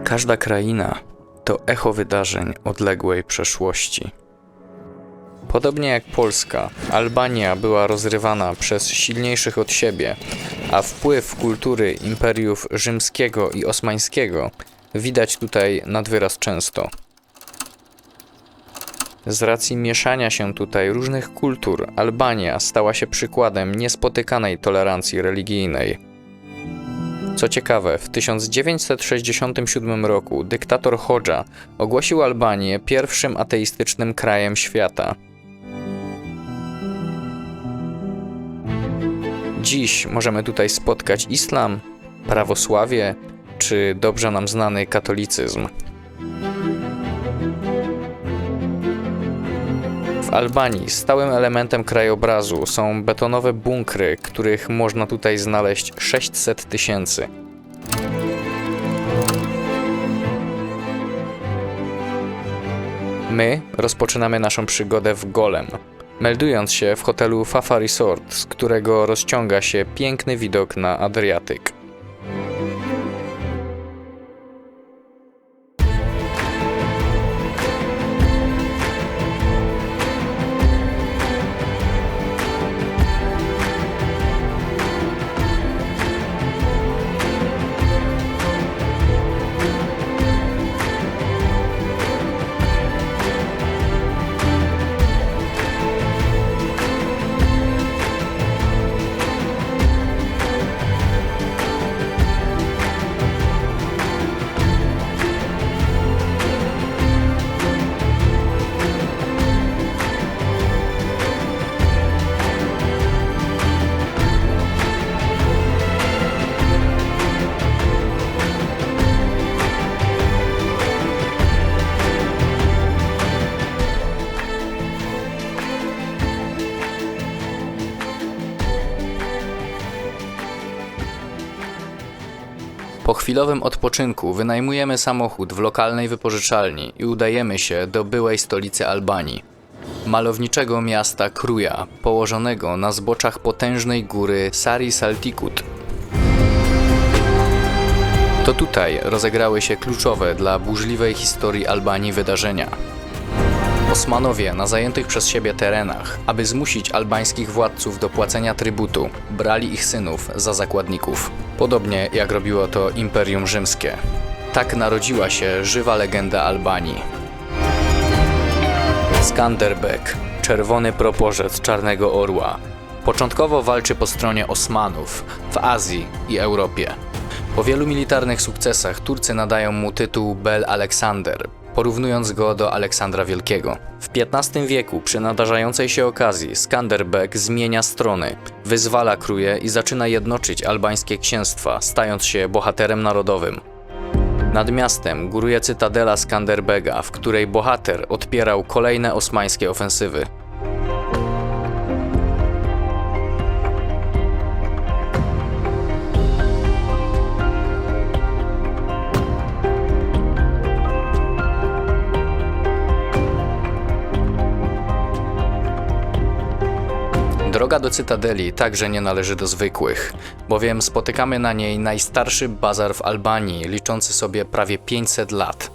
Każda kraina to echo wydarzeń odległej przeszłości. Podobnie jak Polska, Albania była rozrywana przez silniejszych od siebie, a wpływ kultury imperiów rzymskiego i osmańskiego widać tutaj nad wyraz często. Z racji mieszania się tutaj różnych kultur, Albania stała się przykładem niespotykanej tolerancji religijnej. Co ciekawe, w 1967 roku dyktator Hodża ogłosił Albanię pierwszym ateistycznym krajem świata. Dziś możemy tutaj spotkać islam, prawosławie czy dobrze nam znany katolicyzm. W Albanii stałym elementem krajobrazu są betonowe bunkry, których można tutaj znaleźć 600 000. My rozpoczynamy naszą przygodę w Golem, meldując się w hotelu Fafa Resort, z którego rozciąga się piękny widok na Adriatyk. Po chwilowym odpoczynku wynajmujemy samochód w lokalnej wypożyczalni i udajemy się do byłej stolicy Albanii, malowniczego miasta Kruja, położonego na zboczach potężnej góry Sari Saltikut. To tutaj rozegrały się kluczowe dla burzliwej historii Albanii wydarzenia. Osmanowie na zajętych przez siebie terenach, aby zmusić albańskich władców do płacenia trybutu, brali ich synów za zakładników. Podobnie jak robiło to Imperium Rzymskie. Tak narodziła się żywa legenda Albanii. Skanderbeg, czerwony proporzec Czarnego Orła, początkowo walczy po stronie Osmanów w Azji i Europie. Po wielu militarnych sukcesach Turcy nadają mu tytuł Bel Aleksander, porównując go do Aleksandra Wielkiego. W XV wieku, przy nadarzającej się okazji, Skanderbeg zmienia strony, wyzwala Kruję i zaczyna jednoczyć albańskie księstwa, stając się bohaterem narodowym. Nad miastem góruje cytadela Skanderbega, w której bohater odpierał kolejne osmańskie ofensywy. Droga do cytadeli także nie należy do zwykłych, bowiem spotykamy na niej najstarszy bazar w Albanii, liczący sobie prawie 500 lat.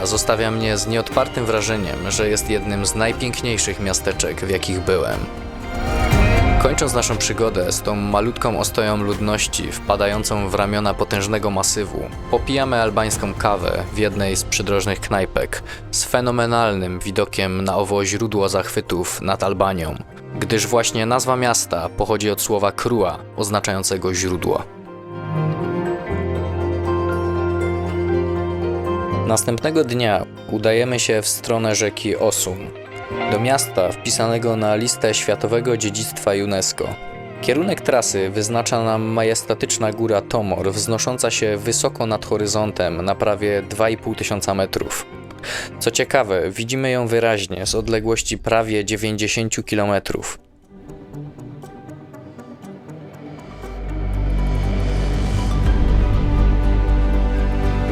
Zostawia mnie z nieodpartym wrażeniem, że jest jednym z najpiękniejszych miasteczek, w jakich byłem. Kończąc naszą przygodę z tą malutką ostoją ludności wpadającą w ramiona potężnego masywu, popijamy albańską kawę w jednej z przydrożnych knajpek z fenomenalnym widokiem na owo źródło zachwytów nad Albanią, gdyż właśnie nazwa miasta pochodzi od słowa krua, oznaczającego źródło. Następnego dnia udajemy się w stronę rzeki Osum, do miasta wpisanego na listę Światowego Dziedzictwa UNESCO. Kierunek trasy wyznacza nam majestatyczna góra Tomor, wznosząca się wysoko nad horyzontem na prawie 2500 metrów. Co ciekawe, widzimy ją wyraźnie z odległości prawie 90 kilometrów.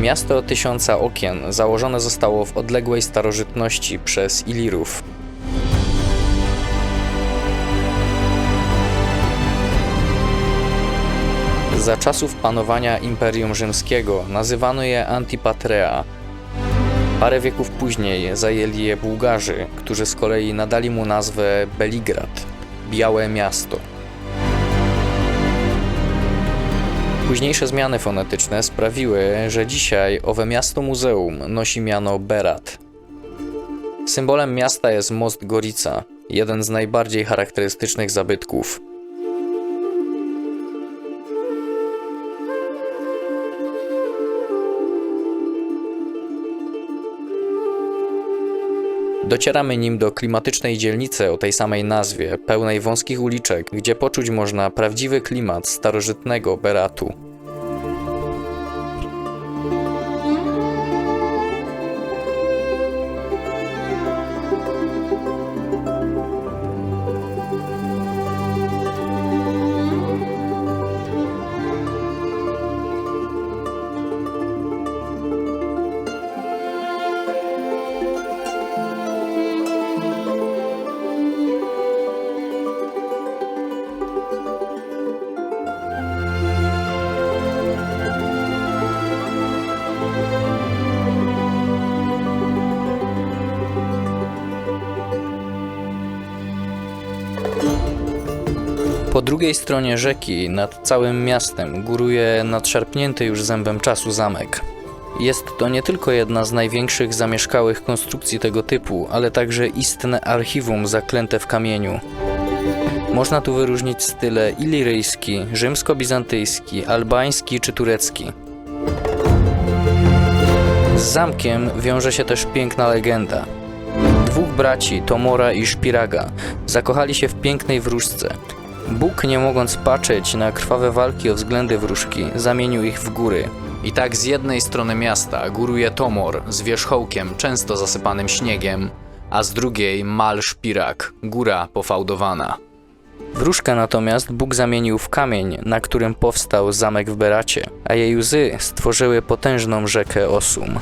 Miasto Tysiąca Okien założone zostało w odległej starożytności przez Ilirów. Za czasów panowania Imperium Rzymskiego nazywano je Antipatrea. Parę wieków później zajęli je Bułgarzy, którzy z kolei nadali mu nazwę Beligrad, Białe Miasto. Późniejsze zmiany fonetyczne sprawiły, że dzisiaj owe miasto muzeum nosi miano Berat. Symbolem miasta jest most Gorica, jeden z najbardziej charakterystycznych zabytków. Docieramy nim do klimatycznej dzielnicy o tej samej nazwie, pełnej wąskich uliczek, gdzie poczuć można prawdziwy klimat starożytnego Beratu. Po drugiej stronie rzeki, nad całym miastem, góruje nadszarpnięty już zębem czasu zamek. Jest to nie tylko jedna z największych zamieszkałych konstrukcji tego typu, ale także istne archiwum zaklęte w kamieniu. Można tu wyróżnić style iliryjski, rzymsko-bizantyjski, albański czy turecki. Z zamkiem wiąże się też piękna legenda. Dwóch braci, Tomora i Szpiraga, zakochali się w pięknej wróżce. Bóg, nie mogąc patrzeć na krwawe walki o względy wróżki, zamienił ich w góry. I tak z jednej strony miasta góruje Tomor z wierzchołkiem często zasypanym śniegiem, a z drugiej Mal Szpirak, góra pofałdowana. Wróżkę natomiast Bóg zamienił w kamień, na którym powstał zamek w Beracie, a jej łzy stworzyły potężną rzekę Osum.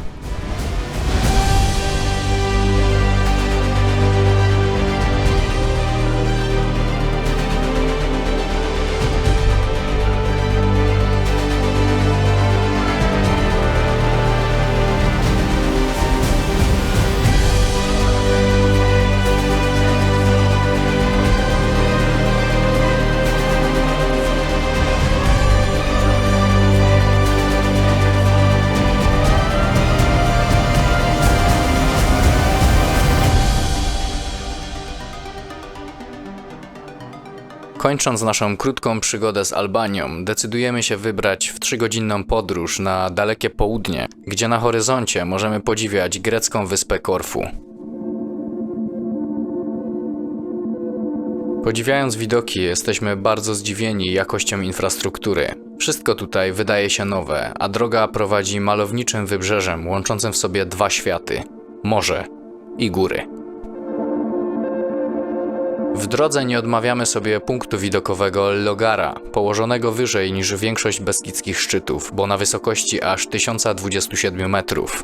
Kończąc naszą krótką przygodę z Albanią, decydujemy się wybrać w 3-godzinną podróż na dalekie południe, gdzie na horyzoncie możemy podziwiać grecką wyspę Korfu. Podziwiając widoki, jesteśmy bardzo zdziwieni jakością infrastruktury. Wszystko tutaj wydaje się nowe, a droga prowadzi malowniczym wybrzeżem łączącym w sobie dwa światy – morze i góry. W drodze nie odmawiamy sobie punktu widokowego Logara, położonego wyżej niż większość beskidzkich szczytów, bo na wysokości aż 1027 metrów.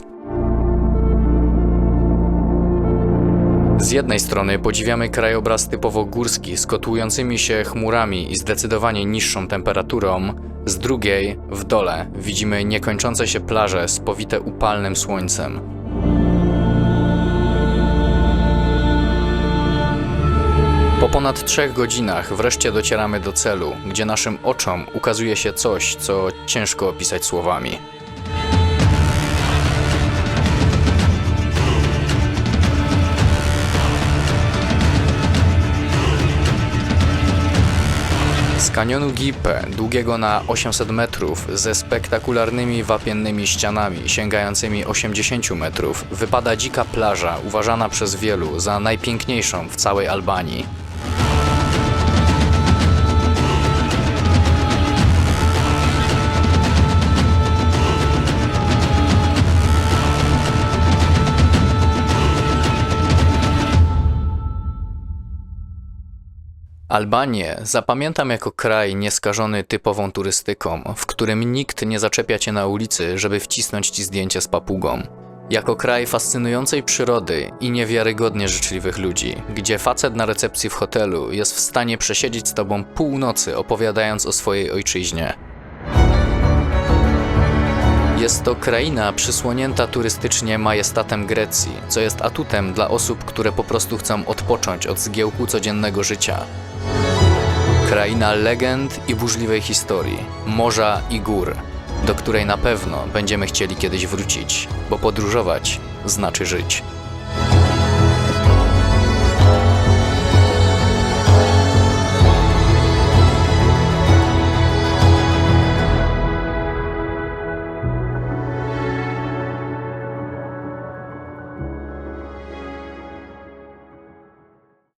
Z jednej strony podziwiamy krajobraz typowo górski z kotłującymi się chmurami i zdecydowanie niższą temperaturą, z drugiej, w dole, widzimy niekończące się plaże spowite upalnym słońcem. Po ponad 3 godzinach wreszcie docieramy do celu, gdzie naszym oczom ukazuje się coś, co ciężko opisać słowami. kanionu Gipe, długiego na 800 metrów, ze spektakularnymi wapiennymi ścianami sięgającymi 80 metrów, wypada dzika plaża, uważana przez wielu za najpiękniejszą w całej Albanii. Albanię zapamiętam jako kraj nieskażony typową turystyką, w którym nikt nie zaczepia cię na ulicy, żeby wcisnąć ci zdjęcie z papugą. Jako kraj fascynującej przyrody i niewiarygodnie życzliwych ludzi, gdzie facet na recepcji w hotelu jest w stanie przesiedzieć z tobą pół nocy, opowiadając o swojej ojczyźnie. Jest to kraina przysłonięta turystycznie majestatem Grecji, co jest atutem dla osób, które po prostu chcą odpocząć od zgiełku codziennego życia. Kraina legend i burzliwej historii, morza i gór, do której na pewno będziemy chcieli kiedyś wrócić, bo podróżować znaczy żyć.